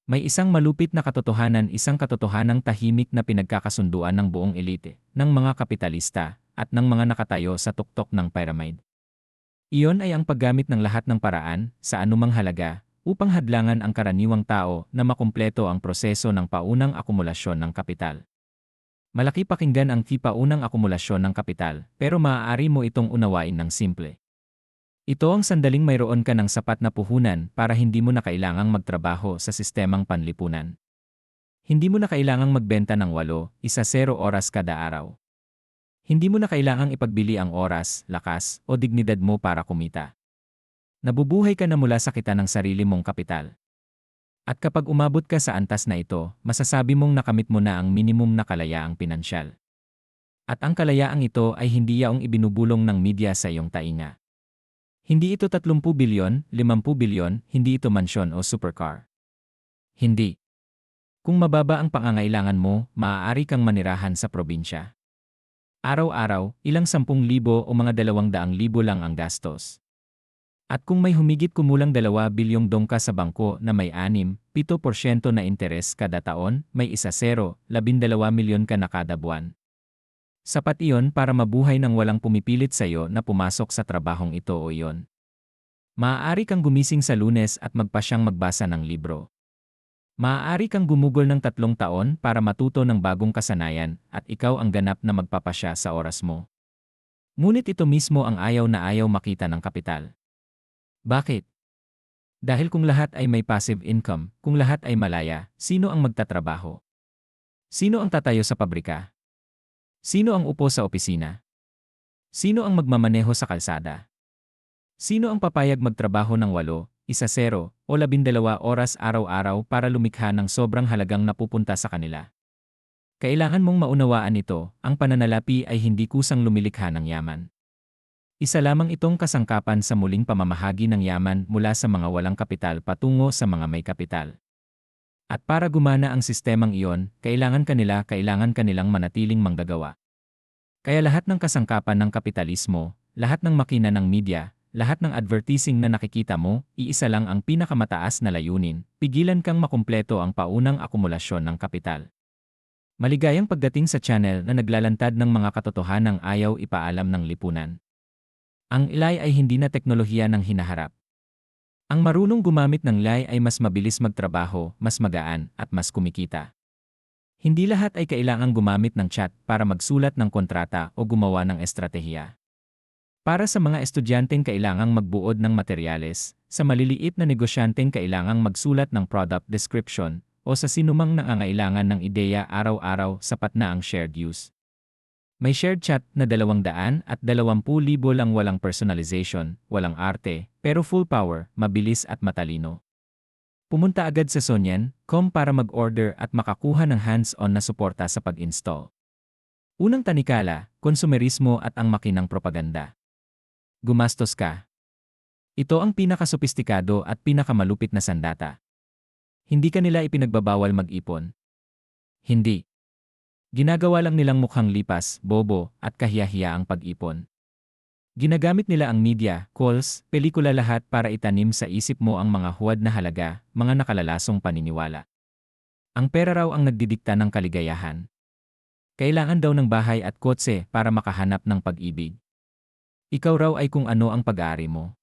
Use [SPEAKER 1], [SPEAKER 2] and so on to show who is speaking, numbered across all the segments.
[SPEAKER 1] May isang malupit na katotohanan, isang katotohanang tahimik na pinagkakasunduan ng buong elite, ng mga kapitalista, at ng mga nakatayo sa tuktok ng pyramid. Iyon ay ang paggamit ng lahat ng paraan, sa anumang halaga, upang hadlangan ang karaniwang tao na makumpleto ang proseso ng paunang akumulasyon ng kapital. Malaki pakinggan ang paunang akumulasyon ng kapital, pero maaari mo itong unawain ng simple. Ito ang sandaling mayroon ka ng sapat na puhunan para hindi mo na kailangang magtrabaho sa sistemang panlipunan. Hindi mo na kailangang magbenta ng 8-0 oras kada araw. Hindi mo na kailangang ipagbili ang oras, lakas, o dignidad mo para kumita. Nabubuhay ka na mula sa kita ng sarili mong kapital. At kapag umabot ka sa antas na ito, masasabi mong nakamit mo na ang minimum na kalayaang pinansyal. At ang kalayaang ito ay hindi yaong ibinubulong ng media sa iyong tainga. Hindi ito 30 bilyon, 50 bilyon, hindi ito mansyon o supercar. Hindi. Kung mababa ang pangangailangan mo, maaari kang manirahan sa probinsya. Araw-araw, ilang 10,000 o mga 200,000 lang ang gastos. At kung may humigit kumulang 2 bilyong dongka sa bangko na may 6-7% na interes kada taon, may 1-0, 12 milyon ka na kada buwan. Sapat iyon para mabuhay nang walang pumipilit sa iyo na pumasok sa trabahong ito o iyon. Maaari kang gumising sa Lunes at magpasyang magbasa ng libro. Maaari kang gumugol ng 3 taon para matuto ng bagong kasanayan at ikaw ang ganap na magpapasya sa oras mo. Ngunit ito mismo ang ayaw na ayaw makita ng kapital. Bakit? Dahil kung lahat ay may passive income, kung lahat ay malaya, sino ang magtatrabaho? Sino ang tatayo sa pabrika? Sino ang upo sa opisina? Sino ang magmamaneho sa kalsada? Sino ang papayag magtrabaho ng 8-0 o 12 oras araw-araw para lumikha ng sobrang halagang napupunta sa kanila? Kailangan mong maunawaan ito, ang pananalapi ay hindi kusang lumilikha ng yaman. Isa lamang itong kasangkapan sa muling pamamahagi ng yaman mula sa mga walang kapital patungo sa mga may kapital. At para gumana ang sistemang iyon, kailangan kanilang manatiling manggagawa. Kaya lahat ng kasangkapan ng kapitalismo, lahat ng makina ng media, lahat ng advertising na nakikita mo, iisa lang ang pinakamataas na layunin, pigilan kang makumpleto ang paunang akumulasyon ng kapital. Maligayang pagdating sa channel na naglalantad ng mga katotohanang ayaw ipaalam ng lipunan. Ang AI ay hindi na teknolohiya ng hinaharap. Ang marunong gumamit ng AI ay mas mabilis magtrabaho, mas magaan, at mas kumikita. Hindi lahat ay kailangang gumamit ng chat para magsulat ng kontrata o gumawa ng estratehiya. Para sa mga estudyanteng kailangang magbuod ng materyales, sa maliliit na negosyanteng kailangang magsulat ng product description, o sa sinumang nangangailangan ng ideya araw-araw sapat na ang shared use. May shared chat na 220,000 lang walang personalization, walang arte, pero full power, mabilis at matalino. Pumunta agad sa sonyan.com para mag-order at makakuha ng hands-on na suporta sa pag-install. Unang tanikala, konsumerismo at ang makinang propaganda. Gumastos ka. Ito ang pinakasopistikado at pinakamalupit na sandata. Hindi ka nila ipinagbabawal mag-ipon. Hindi. Ginagawa lang nilang mukhang lipas, bobo, at kahiyahiya ang pag-ipon. Ginagamit nila ang media, calls, pelikula lahat para itanim sa isip mo ang mga huwad na halaga, mga nakalalasong paniniwala. Ang pera raw ang nagdidikta ng kaligayahan. Kailangan daw ng bahay at kotse para makahanap ng pag-ibig. Ikaw raw ay kung ano ang pag-aari mo.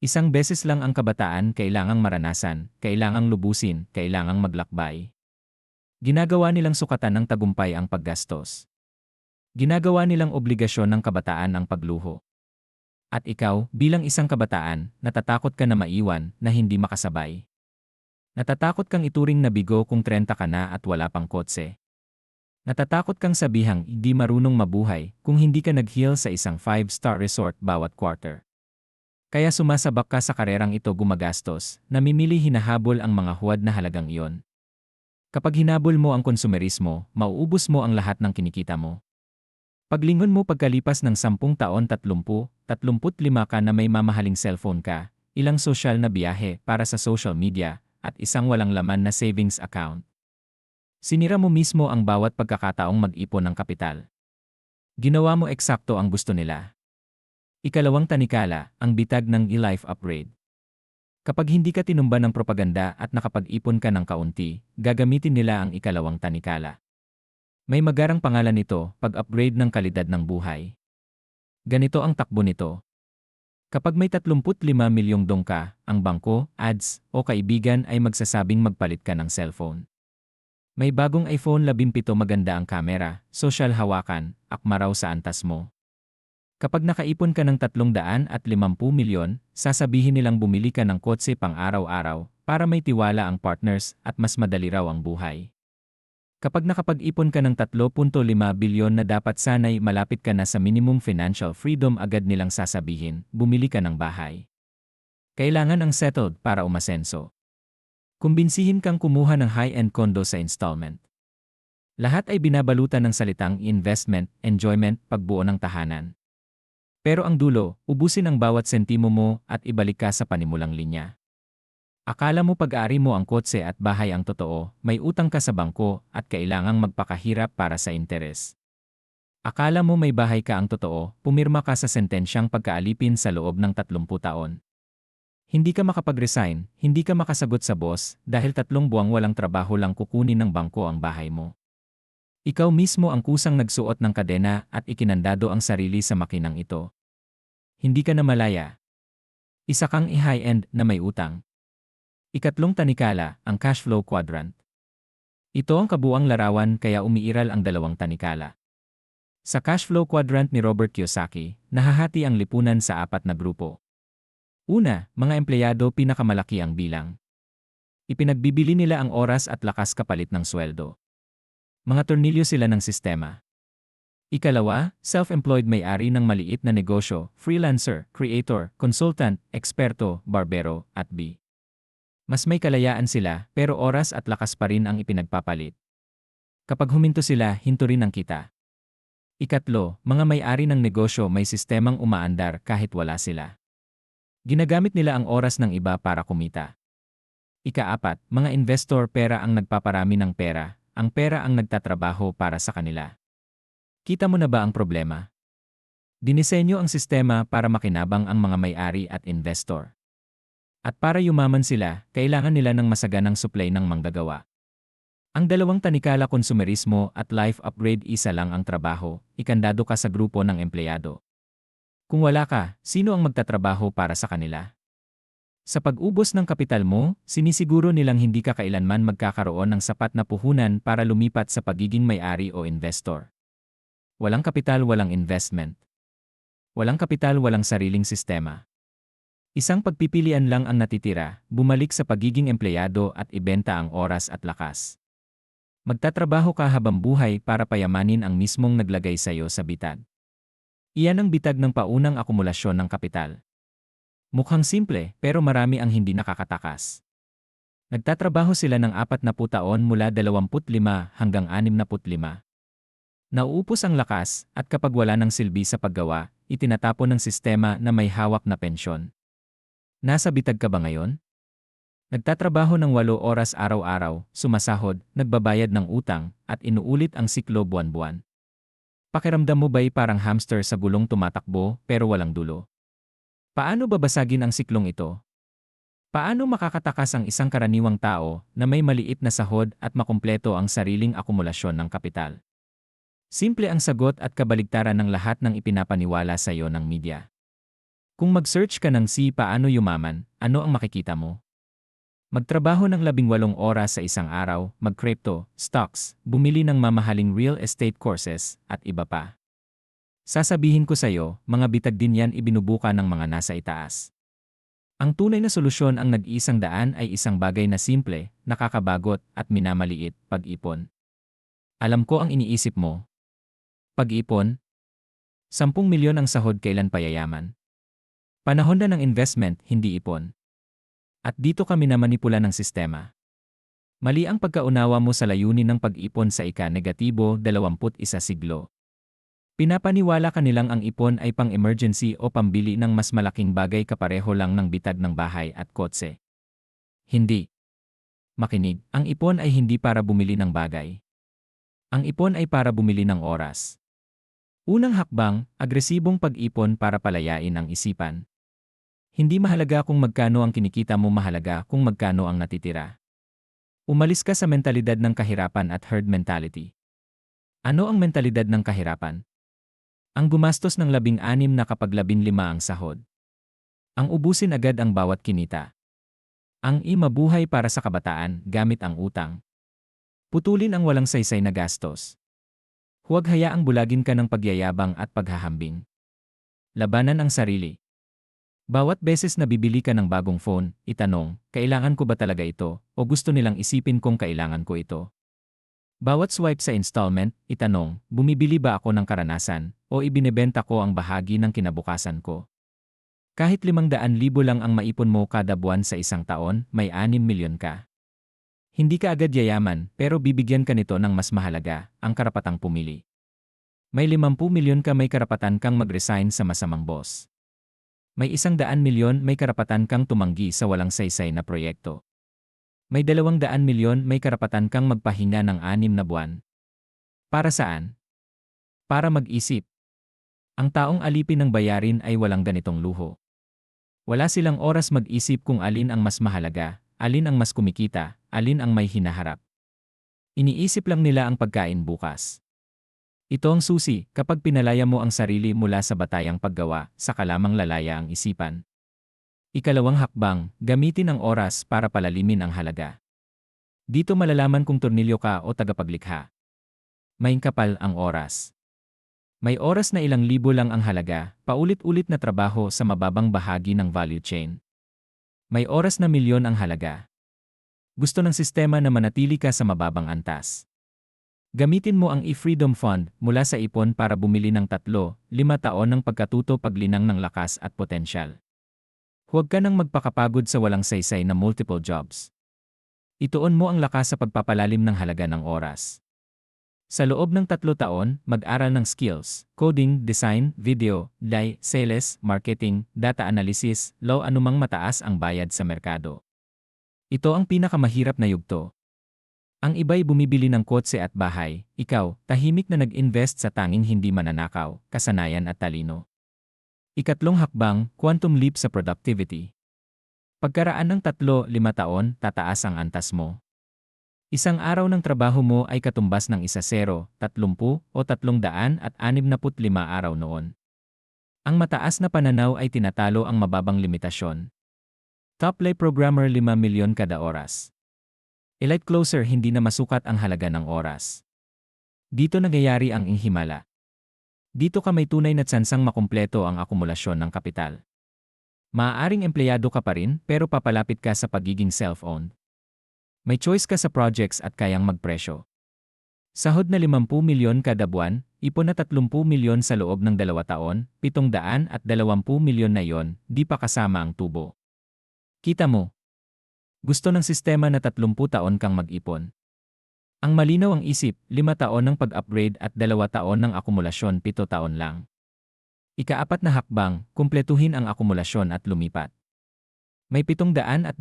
[SPEAKER 1] Isang beses lang ang kabataan kailangang maranasan, kailangang lubusin, kailangang maglakbay. Ginagawa nilang sukatan ng tagumpay ang paggastos. Ginagawa nilang obligasyon ng kabataan ang pagluho. At ikaw, bilang isang kabataan, natatakot ka na maiwan, na hindi makasabay. Natatakot kang ituring na bigo kung 30 ka na at wala pang kotse. Natatakot kang sabihang hindi marunong mabuhay kung hindi ka nag-heal sa isang 5-star resort bawat quarter. Kaya sumasabak ka sa karerang ito gumagastos, namimili hinahabol ang mga huwad na halagang iyon. Kapag hinabol mo ang konsumerismo, mauubos mo ang lahat ng kinikita mo. Paglingon mo pagkalipas ng 10 taon 35 ka na may mamahaling cellphone ka, ilang sosyal na biyahe para sa social media, at isang walang laman na savings account. Sinira mo mismo ang bawat pagkakataong mag-ipon ng kapital. Ginawa mo eksakto ang gusto nila. Ikalawang tanikala, ang bitag ng e-life upgrade. Kapag hindi ka tinumba ng propaganda at nakapag-ipon ka ng kaunti, gagamitin nila ang ikalawang tanikala. May magarang pangalan nito, pag-upgrade ng kalidad ng buhay. Ganito ang takbo nito. Kapag may 35 milyong dong ka, ang bangko, ads, o kaibigan ay magsasabing magpalit ka ng cellphone. May bagong iPhone 17 maganda ang kamera, social hawakan, akma raw sa antas mo. Kapag nakaipon ka ng 350 milyon, sasabihin nilang bumili ka ng kotse pang araw-araw para may tiwala ang partners at mas madali raw ang buhay. Kapag nakapag-ipon ka ng 3.5 bilyon na dapat sanay malapit ka na sa minimum financial freedom agad nilang sasabihin, bumili ka ng bahay. Kailangan ang settled para umasenso. Kumbinsihin kang kumuha ng high-end condo sa installment. Lahat ay binabalutan ng salitang investment, enjoyment, pagbuo ng tahanan. Pero ang dulo, ubusin ang bawat sentimo mo at ibalik ka sa panimulang linya. Akala mo pag-aari mo ang kotse at bahay ang totoo, may utang ka sa bangko at kailangang magpakahirap para sa interes. Akala mo may bahay ka ang totoo, pumirma ka sa sentensyang pagkaalipin sa loob ng 30 taon. Hindi ka makapag-resign, hindi ka makasagot sa boss dahil 3 buwang walang trabaho lang kukunin ng bangko ang bahay mo. Ikaw mismo ang kusang nagsuot ng kadena at ikinandado ang sarili sa makinang ito. Hindi ka na malaya. Isa kang high-end na may utang. Ikatlong tanikala, ang cash flow quadrant. Ito ang kabuang larawan kaya umiiral ang dalawang tanikala. Sa cash flow quadrant ni Robert Kiyosaki, nahahati ang lipunan sa 4 na grupo. Una, mga empleyado pinakamalaki ang bilang. Ipinagbibili nila ang oras at lakas kapalit ng sweldo. Mga tornilyo sila ng sistema. Ikalawa, self-employed may-ari ng maliit na negosyo, freelancer, creator, consultant, eksperto, barbero, at B. Mas may kalayaan sila, pero oras at lakas pa rin ang ipinagpapalit. Kapag huminto sila, hinto rin ang kita. Ikatlo, mga may-ari ng negosyo may sistemang umaandar kahit wala sila. Ginagamit nila ang oras ng iba para kumita. Ikaapat, mga investor pera ang nagpaparami ng pera, ang pera ang nagtatrabaho para sa kanila. Kita mo na ba ang problema? Dinisenyo ang sistema para makinabang ang mga may-ari at investor. At para yumaman sila, kailangan nila ng masaganang supply ng manggagawa. Ang dalawang tanikala konsumerismo at life upgrade isa lang ang trabaho, ikandado ka sa grupo ng empleyado. Kung wala ka, sino ang magtatrabaho para sa kanila? Sa pag-ubos ng kapital mo, sinisiguro nilang hindi ka kailanman magkakaroon ng sapat na puhunan para lumipat sa pagiging may-ari o investor. Walang kapital, walang investment. Walang kapital, walang sariling sistema. Isang pagpipilian lang ang natitira, bumalik sa pagiging empleyado at ibenta ang oras at lakas. Magtatrabaho ka habang buhay para payamanin ang mismong naglagay sa iyo sa bitag. Iyan ang bitag ng paunang akumulasyon ng kapital. Mukhang simple, pero marami ang hindi nakakatakas. Nagtatrabaho sila ng 40 taon mula 25 hanggang 65. Nauupos ang lakas, at kapag wala ng silbi sa paggawa, itinatapon ng sistema na may hawak na pensyon. Nasa bitag ka ba ngayon? Nagtatrabaho ng 8 oras araw-araw, sumasahod, nagbabayad ng utang, at inuulit ang siklo buwan-buwan. Pakiramdam mo ba'y parang hamster sa gulong tumatakbo pero walang dulo? Paano babasagin ang siklong ito? Paano makakatakas ang isang karaniwang tao na may maliit na sahod at makumpleto ang sariling akumulasyon ng kapital? Simple ang sagot at kabaligtaran ng lahat ng ipinapaniwala sa iyo ng media. Kung mag-search ka ng paano yumaman, ano ang makikita mo? Magtrabaho ng 18 oras sa isang araw, mag-crypto, stocks, bumili ng mamahaling real estate courses, at iba pa. Sasabihin ko sa iyo, mga bitag din yan ibinubuka ng mga nasa itaas. Ang tunay na solusyon ang nag-iisang daan ay isang bagay na simple, nakakabagot, at minamaliit, pag-ipon. Alam ko ang iniisip mo. Pag-ipon? 10 milyon ang sahod kailan payayaman? Panahon na ng investment, hindi ipon. At dito kami na manipula ng sistema. Mali ang pagkaunawa mo sa layunin ng pag-ipon sa ika-21 siglo. Pinapaniwala ka nilang ang ipon ay pang-emergency o pambili ng mas malaking bagay kapareho lang ng bitag ng bahay at kotse. Hindi. Makinig, ang ipon ay hindi para bumili ng bagay. Ang ipon ay para bumili ng oras. Unang hakbang, agresibong pag-ipon para palayain ang isipan. Hindi mahalaga kung magkano ang kinikita mo, mahalaga kung magkano ang natitira. Umalis ka sa mentalidad ng kahirapan at herd mentality. Ano ang mentalidad ng kahirapan? Ang gumastos ng 16 na kapag 15 ang sahod. Ang ubusin agad ang bawat kinita. Ang mabuhay para sa kabataan gamit ang utang. Putulin ang walang saysay na gastos. Huwag hayaang bulagin ka ng pagyayabang at paghahambing. Labanan ang sarili. Bawat beses na bibili ka ng bagong phone, itanong, kailangan ko ba talaga ito, o gusto nilang isipin kung kailangan ko ito? Bawat swipe sa installment, itanong, bumibili ba ako ng karanasan, o ibinebenta ko ang bahagi ng kinabukasan ko? Kahit 500,000 lang ang maipon mo kada buwan sa isang taon, may 6 milyon ka. Hindi ka agad yayaman, pero bibigyan ka nito ng mas mahalaga, ang karapatang pumili. May 50 milyon ka, may karapatan kang mag-resign sa masamang boss. May 100 milyon, may karapatan kang tumanggi sa walang saysay na proyekto. May 200 milyon, may karapatan kang magpahinga ng 6 na buwan. Para saan? Para mag-isip. Ang taong alipin ng bayarin ay walang ganitong luho. Wala silang oras mag-isip kung alin ang mas mahalaga, alin ang mas kumikita, alin ang may hinaharap. Iniisip lang nila ang pagkain bukas. Ito ang susi, kapag pinalaya mo ang sarili mula sa batayang paggawa, saka lamang lalaya ang isipan. Ikalawang hakbang, gamitin ang oras para palalimin ang halaga. Dito malalaman kung tornilyo ka o tagapaglikha. May kapal ang oras. May oras na ilang libo lang ang halaga, paulit-ulit na trabaho sa mababang bahagi ng value chain. May oras na milyon ang halaga. Gusto ng sistema na manatili ka sa mababang antas. Gamitin mo ang e-Freedom Fund mula sa ipon para bumili ng 3-5 taon ng pagkatuto, paglinang ng lakas at potensyal. Huwag ka nang magpakapagod sa walang saysay na multiple jobs. Ituon mo ang lakas sa pagpapalalim ng halaga ng oras. Sa loob ng 3 taon, mag-aral ng skills, coding, design, video, sales, marketing, data analysis, law, anumang mataas ang bayad sa merkado. Ito ang pinakamahirap na yugto. Ang iba'y bumibili ng kotse at bahay, ikaw, tahimik na nag-invest sa tanging hindi mananakaw, kasanayan at talino. Ikatlong hakbang, quantum leap sa productivity. Pagkaraan ng 3-5 taon, tataas ang antas mo. Isang araw ng trabaho mo ay katumbas ng 10, 30 o 365 araw noon. Ang mataas na pananaw ay tinatalo ang mababang limitasyon. Top-lay programmer 5 milyon kada oras. Elite closer, hindi na masukat ang halaga ng oras. Dito nagyayari ang inhimala. Dito ka may tunay na tsansang makumpleto ang akumulasyon ng kapital. Maaaring empleyado ka pa rin pero papalapit ka sa pagiging self-owned. May choice ka sa projects at kayang magpresyo. Sahod na 50 milyon kada buwan, ipon na 30 milyon sa loob ng 2 taon, 720 milyon na yon, di pa kasama ang tubo. Kita mo? Gusto ng sistema na 30 taon kang mag-ipon. Ang malinaw ang isip, 5 taon ng pag-upgrade at 2 taon ng akumulasyon, 7 taon lang. Ika-4 na hakbang, kumpletuhin ang akumulasyon at lumipat. May 720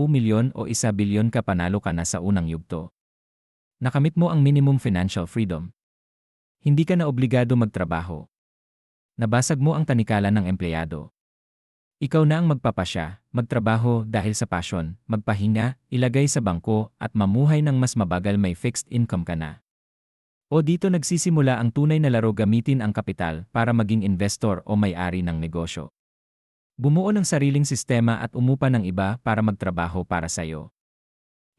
[SPEAKER 1] milyon o 1 bilyon ka, panalo ka na sa unang yugto. Nakamit mo ang minimum financial freedom. Hindi ka na obligado magtrabaho. Nabasag mo ang tanikala ng empleyado. Ikaw na ang magpapasya, magtrabaho dahil sa passion, magpahinga, ilagay sa bangko at mamuhay ng mas mabagal, may fixed income ka na. O dito nagsisimula ang tunay na laro, gamitin ang kapital para maging investor o may-ari ng negosyo. Bumuo ng sariling sistema at umupa ng iba para magtrabaho para sa'yo.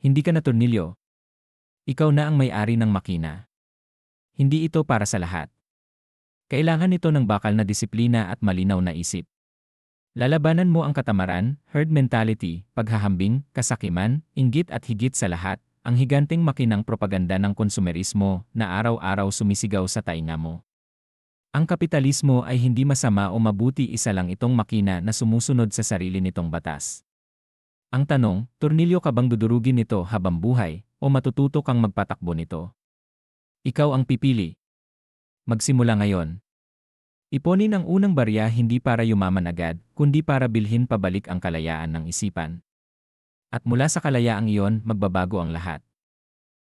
[SPEAKER 1] Hindi ka na tornilyo. Ikaw na ang may-ari ng makina. Hindi ito para sa lahat. Kailangan ito ng bakal na disiplina at malinaw na isip. Lalabanan mo ang katamaran, herd mentality, paghahambing, kasakiman, inggit at higit sa lahat, ang higanteng makinang propaganda ng konsumerismo na araw-araw sumisigaw sa tainga mo. Ang kapitalismo ay hindi masama o mabuti, isa lang itong makina na sumusunod sa sarili nitong batas. Ang tanong, tornilyo ka bang dudurugin nito habang buhay o matututo kang magpatakbo nito? Ikaw ang pipili. Magsimula ngayon. Iponin ang unang barya, hindi para yumaman agad, kundi para bilhin pabalik ang kalayaan ng isipan. At mula sa kalayaang iyon, magbabago ang lahat.